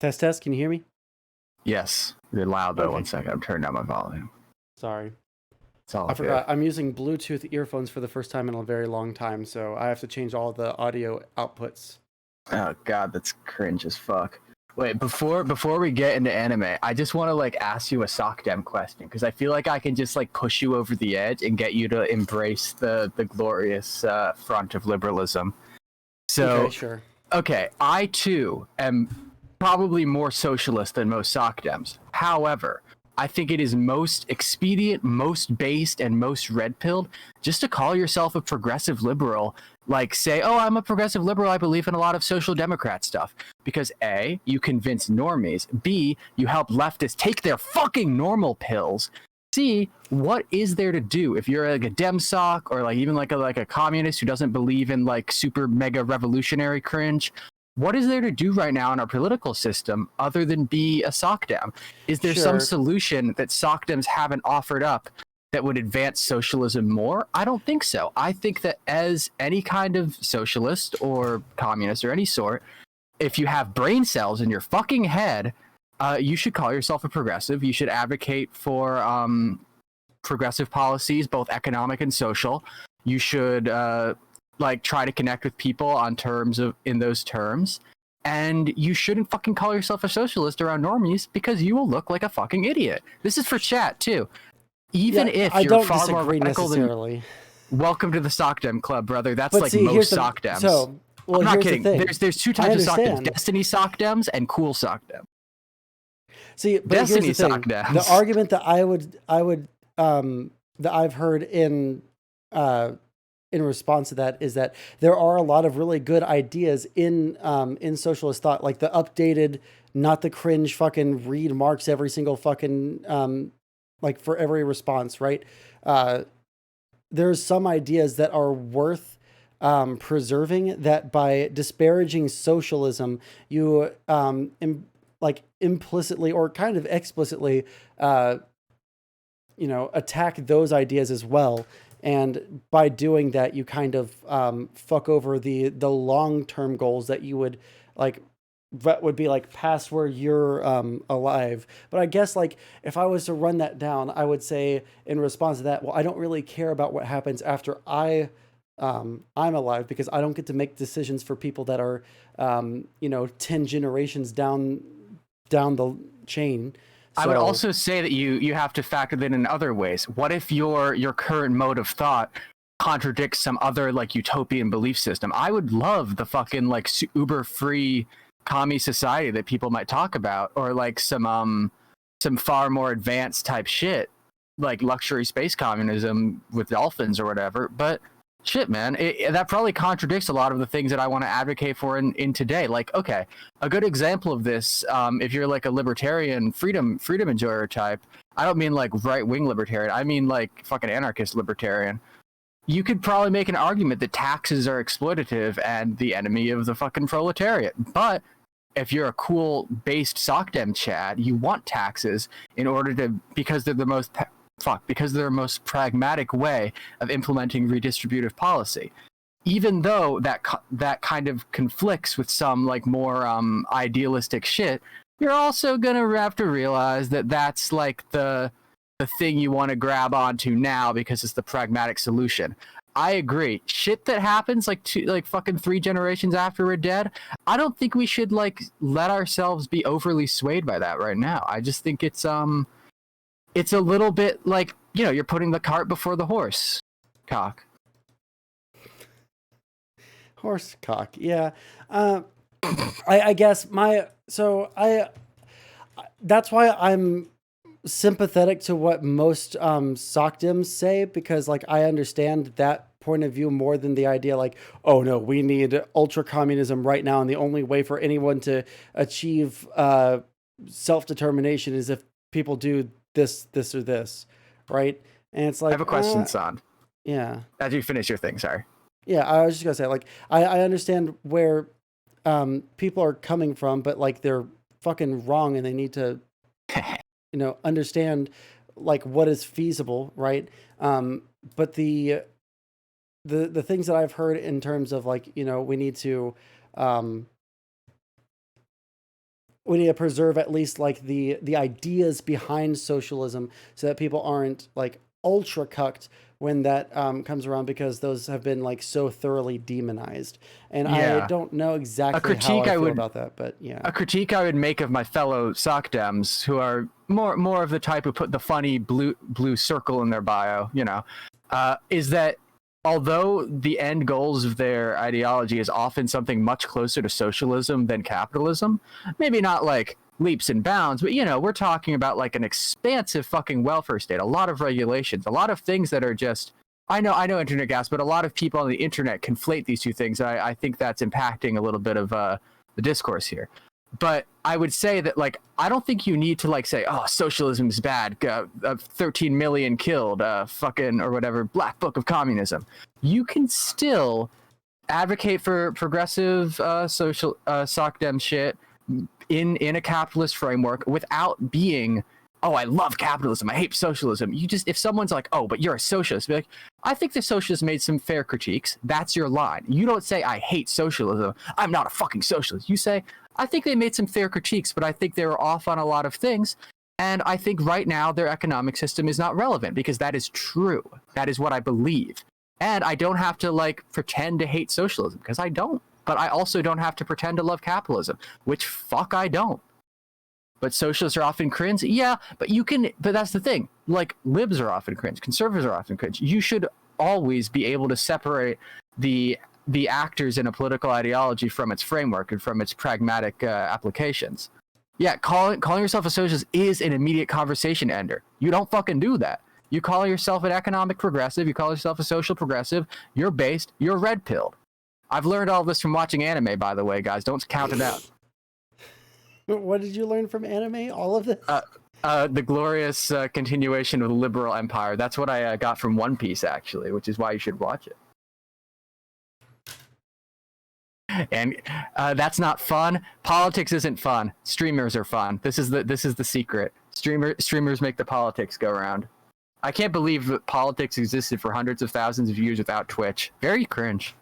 Test, test. Can you hear me? Yes. You're loud though. Okay. 1 second. I'm turning down my volume. Sorry. It's all I forgot. good. I'm using Bluetooth earphones for the first time in a very long time, so I have to change all the audio outputs. Oh god, that's cringe as fuck. Wait, before we get into anime, I just want to like ask you a socdem question because I feel like I can just like push you over the edge and get you to embrace the glorious front of liberalism. So, Okay, sure. okay, I too am probably more socialist than most socdems. However, I think it is most expedient, most based, and most red-pilled just to call yourself a progressive liberal. Like say, oh, I'm a progressive liberal, I believe in a lot of social democrat stuff. Because A, you convince normies. B, you help leftists take their fucking normal pills. C, what is there to do if you're like a dem soc or like even like a communist who doesn't believe in like super mega revolutionary cringe? What is there to do right now in our political system other than be a socdem? Is there some Sure. solution that socdems haven't offered up that would advance socialism more? I don't think so. I think that as any kind of socialist or communist or any sort, if you have brain cells in your fucking head, you should call yourself a progressive. You should advocate for progressive policies, both economic and social. You should like try to connect with people on terms of in those terms. And you shouldn't fucking call yourself a socialist around normies because you will look like a fucking idiot. This is for chat too. Even if I you're don't far more disagree radical than necessarily. welcome to the socdem club, brother. That's But like see, here's most the socdems. so. Well, I'm not here's kidding. the thing. There's two I types of socdems: understand. Destiny socdems and cool socdems. See, but Destiny here's the thing. socdems. The argument that I would that I've heard in response to that is that there are a lot of really good ideas in socialist thought, like the updated, not the cringe fucking read Marx every single fucking like for every response, right? There's some ideas that are worth preserving, that by disparaging socialism, you like implicitly or kind of explicitly, attack those ideas as well. And by doing that, you kind of fuck over the long-term goals that you would like, that would be like past where you're alive. But I guess like if I was to run that down, I would say in response to that, well, I don't really care about what happens after I'm alive, because I don't get to make decisions for people that are 10 generations down the chain. I would also say that you have to factor that in other ways. What if your current mode of thought contradicts some other like utopian belief system? I would love the fucking like uber free commie society that people might talk about, or like some far more advanced type shit like luxury space communism with dolphins or whatever. But shit, man, that probably contradicts a lot of the things that I want to advocate for in today. Like, okay, a good example of this, if you're like a libertarian freedom enjoyer type, I don't mean like right-wing libertarian, I mean like fucking anarchist libertarian. You could probably make an argument that taxes are exploitative and the enemy of the fucking proletariat. But if you're a cool based socdem Chad, you want taxes in order to, because they're the most pragmatic way of implementing redistributive policy. Even though that kind of conflicts with some like more idealistic shit, you're also gonna have to realize that that's like the thing you want to grab onto now because it's the pragmatic solution. I agree. Shit that happens like fucking 3 generations after we're dead, I don't think we should like let ourselves be overly swayed by that right now. I just think it's a little bit like, you're putting the cart before the horse. Cock. Horse cock, yeah. I guess that's why I'm sympathetic to what most socdems say, because like I understand that point of view more than the idea like, oh no, we need ultra communism right now, and the only way for anyone to achieve self-determination is if people do this or this, right? And it's like, I have a question, Son. Yeah. As you finish your thing, sorry. Yeah, I was just gonna say, like, I understand where people are coming from, but like they're fucking wrong, and they need to, understand like what is feasible, right? But the things that I've heard in terms of like, we need to we need to preserve at least like the ideas behind socialism so that people aren't like ultra cucked when that comes around, because those have been like so thoroughly demonized. And I Yeah. don't know A exactly how critique I I feel would about that, but yeah. a critique I would make of my fellow socdems who are more of the type who put the funny blue circle in their bio, is that although the end goals of their ideology is often something much closer to socialism than capitalism, maybe not like leaps and bounds, but we're talking about like an expansive fucking welfare state, a lot of regulations, a lot of things that are just I know internet gas, but a lot of people on the internet conflate these two things. I think that's impacting a little bit of the discourse here. But I would say that, like, I don't think you need to, like, say, oh, socialism is bad, 13 million killed, fucking, or whatever, Black Book of Communism. You can still advocate for progressive social SOCDEM shit in a capitalist framework without being, oh, I love capitalism, I hate socialism. You just, if someone's like, oh, but you're a socialist, be like, I think the socialists made some fair critiques. That's your line. You don't say, I hate socialism, I'm not a fucking socialist. You say, I think they made some fair critiques, but I think they were off on a lot of things. And I think right now their economic system is not relevant, because that is true. That is what I believe. And I don't have to like pretend to hate socialism, because I don't. But I also don't have to pretend to love capitalism, which fuck I don't. But socialists are often cringe. Yeah, but that's the thing. Like, libs are often cringe. Conservatives are often cringe. You should always be able to separate the actors in a political ideology from its framework and from its pragmatic applications. Yeah, calling yourself a socialist is an immediate conversation ender. You don't fucking do that. You call yourself an economic progressive, you call yourself a social progressive, you're red pilled. I've learned all this from watching anime, by the way, guys. Don't count it out. What did you learn from anime? All of this? The glorious continuation of the liberal empire. That's what I got from One Piece, actually, which is why you should watch it. And that's not fun. Politics isn't fun. Streamers are fun. This is the secret. Streamers make the politics go around. I can't believe that politics existed for hundreds of thousands of years without Twitch. Very cringe.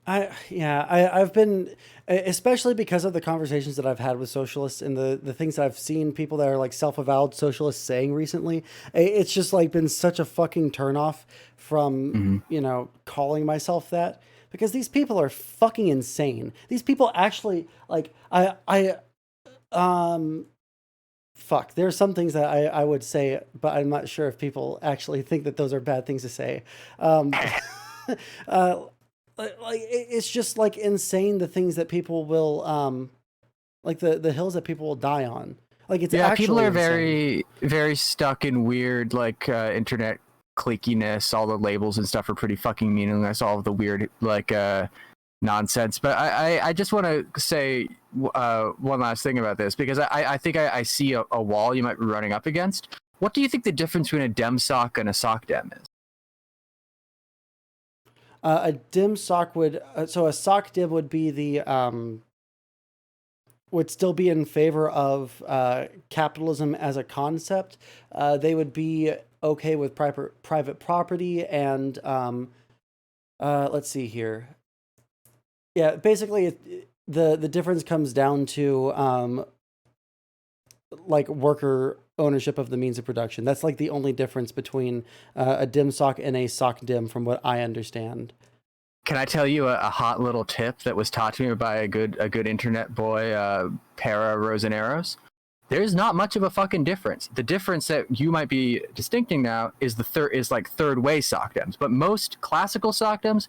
I've been, especially because of the conversations that I've had with socialists and the things that I've seen people that are like self-avowed socialists saying recently. It's just like been such a fucking turnoff from, calling myself that, because these people are fucking insane. These people actually like, fuck, there are some things that I would say, but I'm not sure if people actually think that those are bad things to say. Like it's just like insane, the things that people will like the hills that people will die on. Like, it's actually people are insane. very, very stuck in weird like internet cliquiness. All the labels and stuff are pretty fucking meaningless. All of the weird like nonsense. But I just want to say one last thing about this, because I think I see a wall you might be running up against. What do you think the difference between a dem sock and a sock dem is? A dim sock would, so a sock dim would be would still be in favor of capitalism as a concept. They would be okay with private property and let's see here. Yeah, basically the difference comes down to like worker ownership of the means of production. That's like the only difference between a dim sock and a sock dim, from what I understand. Can I tell you a hot little tip that was taught to me by a good internet boy, Para Rosaneros? There's not much of a fucking difference. The difference that you might be distincting now is third way sockdems. But most classical sockdems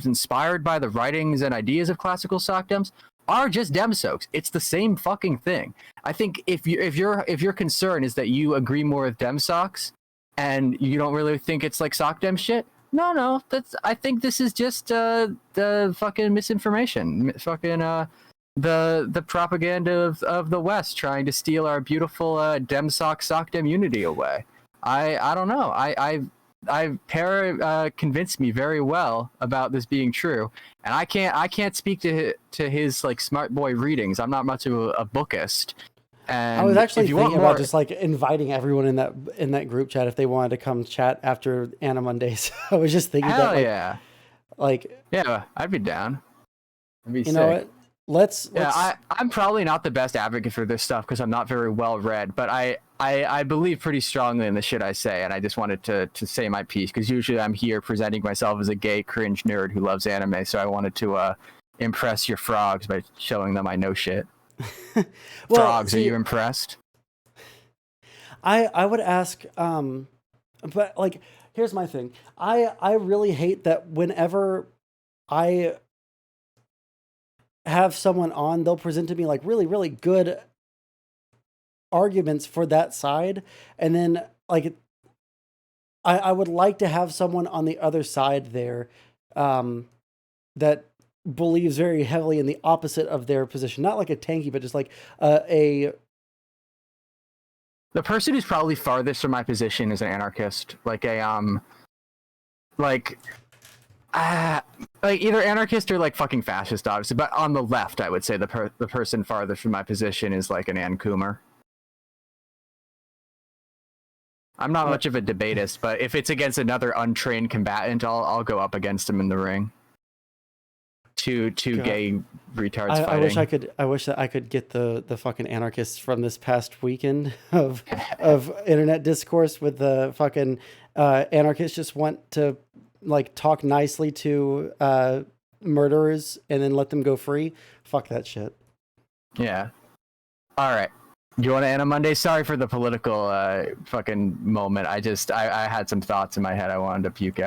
inspired by the writings and ideas of classical sockdems, are just dem soaks. It's the same fucking thing. I think if your concern is that you agree more with dem socks and you don't really think it's like sock dem shit, no, I think this is just the fucking misinformation, fucking the propaganda of the West trying to steal our beautiful dem sock dem unity away. I don't know. Para convinced me very well about this being true, and I can't speak to his like smart boy readings. I'm not much of a bookist. And I was actually thinking about just like inviting everyone in that group chat if they wanted to come chat after Anna Mondays. I was just thinking hell that, yeah, like yeah, I'd be down. I'd be you sick. know what? let's. I'm probably not the best advocate for this stuff because I'm not very well read, but I believe pretty strongly in the shit I say, and I just wanted to say my piece because usually I'm here presenting myself as a gay cringe nerd who loves anime, so I wanted to impress your frogs by showing them I know shit. Well, Frogs, see, are you impressed? I would ask, but like, here's my thing. I really hate that whenever I have someone on, they'll present to me like really, really good arguments for that side. And then like I would like to have someone on the other side there that believes very heavily in the opposite of their position. Not like a tanky, but just like a The person who's probably farthest from my position is an anarchist, like like like either anarchist or like fucking fascist, obviously. But on the left, I would say the person farthest from my position is like an Ann Coomer. I'm not much of a debatist, but if it's against another untrained combatant, I'll go up against him in the ring. Two God. gay retards I fighting. I wish that I could get the fucking anarchists from this past weekend of internet discourse with the fucking anarchists just want to like talk nicely to murderers and then let them go free. Fuck that shit. Yeah. All right. Do you want to end on Monday? Sorry for the political fucking moment. I had some thoughts in my head I wanted to puke out.